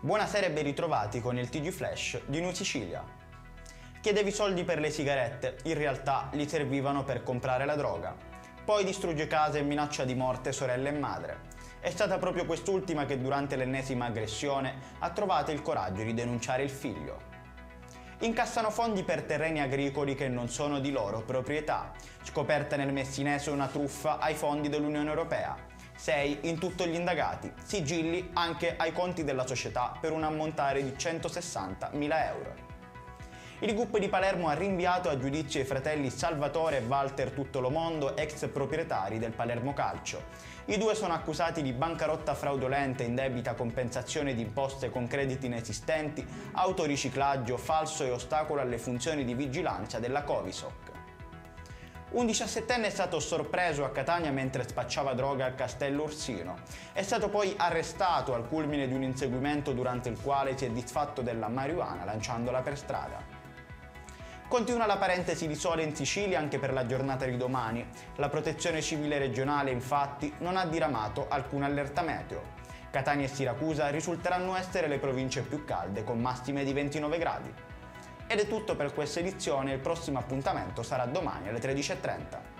Buonasera e ben ritrovati con il TG Flash di New Sicilia. Chiedevi soldi per le sigarette, in realtà gli servivano per comprare la droga. Poi distrugge casa e minaccia di morte sorella e madre. È stata proprio quest'ultima che durante l'ennesima aggressione ha trovato il coraggio di denunciare il figlio. Incassano fondi per terreni agricoli che non sono di loro proprietà. Scoperta nel Messinese una truffa ai fondi dell'Unione Europea. 6 in tutto gli indagati, sigilli anche ai conti della società per un ammontare di 160.000 euro. Il GUP di Palermo ha rinviato a giudizio i fratelli Salvatore e Walter Tuttolomondo, ex proprietari del Palermo Calcio. I due sono accusati di bancarotta fraudolenta, indebita compensazione di imposte con crediti inesistenti, autoriciclaggio, falso e ostacolo alle funzioni di vigilanza della Covisoc. Un 17enne è stato sorpreso a Catania mentre spacciava droga al Castello Ursino. È stato poi arrestato al culmine di un inseguimento durante il quale si è disfatto della marijuana lanciandola per strada. Continua la parentesi di sole in Sicilia anche per la giornata di domani. La Protezione Civile regionale infatti non ha diramato alcun allerta meteo. Catania e Siracusa risulteranno essere le province più calde con massime di 29 gradi. Ed è tutto per questa edizione, il prossimo appuntamento sarà domani alle 13:30.